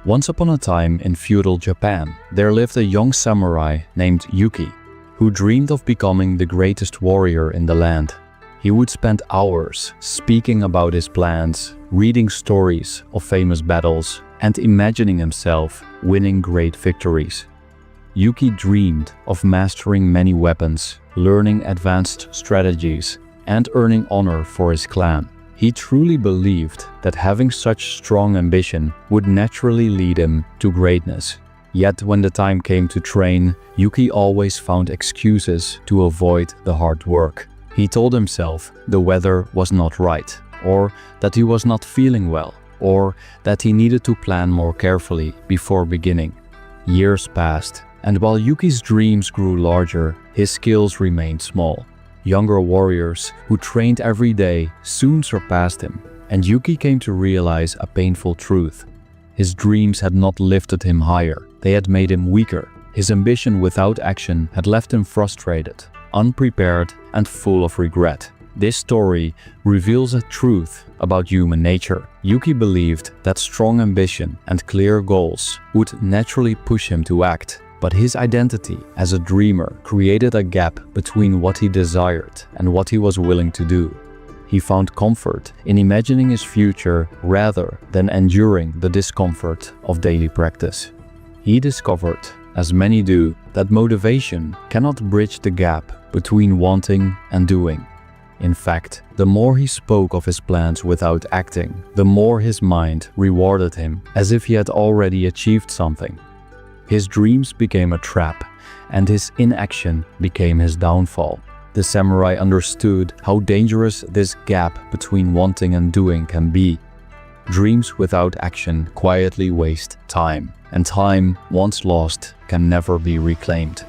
Once upon a time in feudal Japan, there lived a young samurai named Yuki, who dreamed of becoming the greatest warrior in the land. He would spend hours speaking about his plans, reading stories of famous battles, and imagining himself winning great victories. Yuki dreamed of mastering many weapons, learning advanced strategies, and earning honor for his clan. He truly believed that having such strong ambition would naturally lead him to greatness. Yet when the time came to train, Yuki always found excuses to avoid the hard work. He told himself the weather was not right, or that he was not feeling well, or that he needed to plan more carefully before beginning. Years passed, and while Yuki's dreams grew larger, his skills remained small. Younger warriors who trained every day soon surpassed him, and Yuki came to realize a painful truth. His dreams had not lifted him higher, they had made him weaker. His ambition without action had left him frustrated, unprepared, and full of regret. This story reveals a truth about human nature. Yuki believed that strong ambition and clear goals would naturally push him to act. But his identity as a dreamer created a gap between what he desired and what he was willing to do. He found comfort in imagining his future rather than enduring the discomfort of daily practice. He discovered, as many do, that motivation cannot bridge the gap between wanting and doing. In fact, the more he spoke of his plans without acting, the more his mind rewarded him as if he had already achieved something. His dreams became a trap, and his inaction became his downfall. The samurai understood how dangerous this gap between wanting and doing can be. Dreams without action quietly waste time, and time, once lost, can never be reclaimed.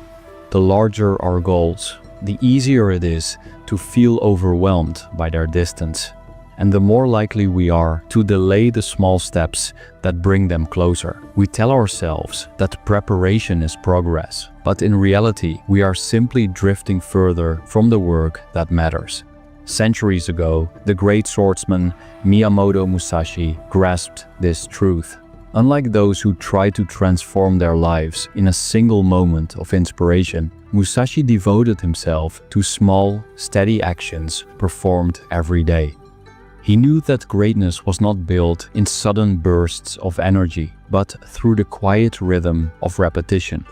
The larger our goals, the easier it is to feel overwhelmed by their distance, and the more likely we are to delay the small steps that bring them closer. We tell ourselves that preparation is progress, but in reality, we are simply drifting further from the work that matters. Centuries ago, the great swordsman Miyamoto Musashi grasped this truth. Unlike those who try to transform their lives in a single moment of inspiration, Musashi devoted himself to small, steady actions performed every day. He knew that greatness was not built in sudden bursts of energy, but through the quiet rhythm of repetition.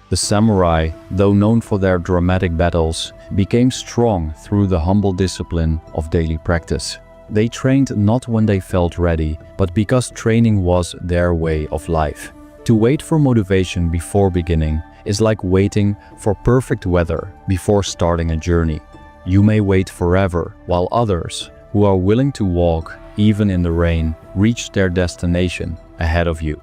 The samurai, though known for their dramatic battles, became strong through the humble discipline of daily practice. They trained not when they felt ready, but because training was their way of life. To wait for motivation before beginning is like waiting for perfect weather before starting a journey. You may wait forever, while others, who are willing to walk, even in the rain, reach their destination ahead of you.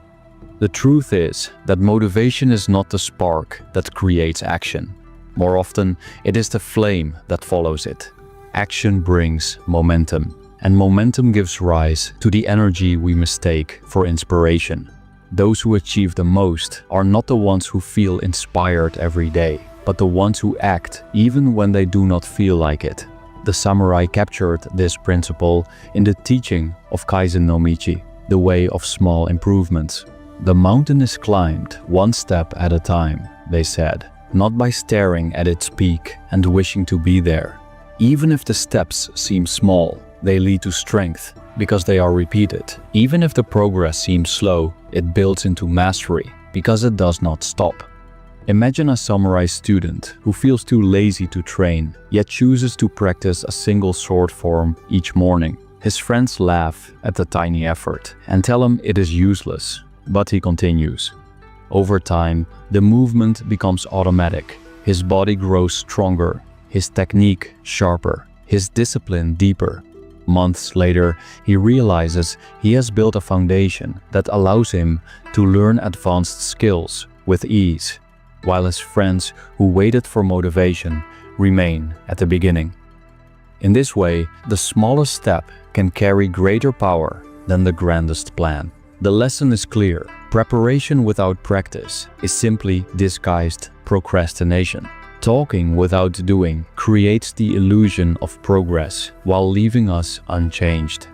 The truth is that motivation is not the spark that creates action. More often, it is the flame that follows it. Action brings momentum, and momentum gives rise to the energy we mistake for inspiration. Those who achieve the most are not the ones who feel inspired every day, but the ones who act even when they do not feel like it. The samurai captured this principle in the teaching of Kaizen no Michi, the way of small improvements. The mountain is climbed one step at a time, they said, not by staring at its peak and wishing to be there. Even if the steps seem small, they lead to strength because they are repeated. Even if the progress seems slow, it builds into mastery because it does not stop. Imagine a samurai student who feels too lazy to train, yet chooses to practice a single sword form each morning. His friends laugh at the tiny effort and tell him it is useless, but he continues. Over time, the movement becomes automatic. His body grows stronger, his technique sharper, his discipline deeper. Months later, he realizes he has built a foundation that allows him to learn advanced skills with ease, while his friends who waited for motivation remain at the beginning. In this way, the smallest step can carry greater power than the grandest plan. The lesson is clear. Preparation without practice is simply disguised procrastination. Talking without doing creates the illusion of progress while leaving us unchanged.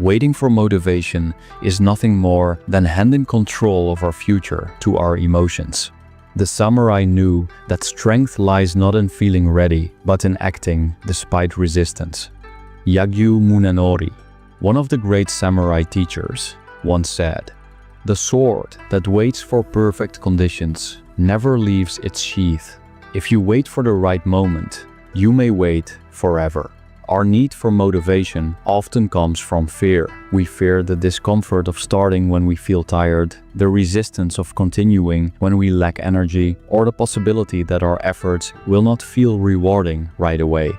Waiting for motivation is nothing more than handing control of our future to our emotions. The samurai knew that strength lies not in feeling ready, but in acting despite resistance. Yagyu Munenori, one of the great samurai teachers, once said, "The sword that waits for perfect conditions never leaves its sheath. If you wait for the right moment, you may wait forever." Our need for motivation often comes from fear. We fear the discomfort of starting when we feel tired, the resistance of continuing when we lack energy, or the possibility that our efforts will not feel rewarding right away.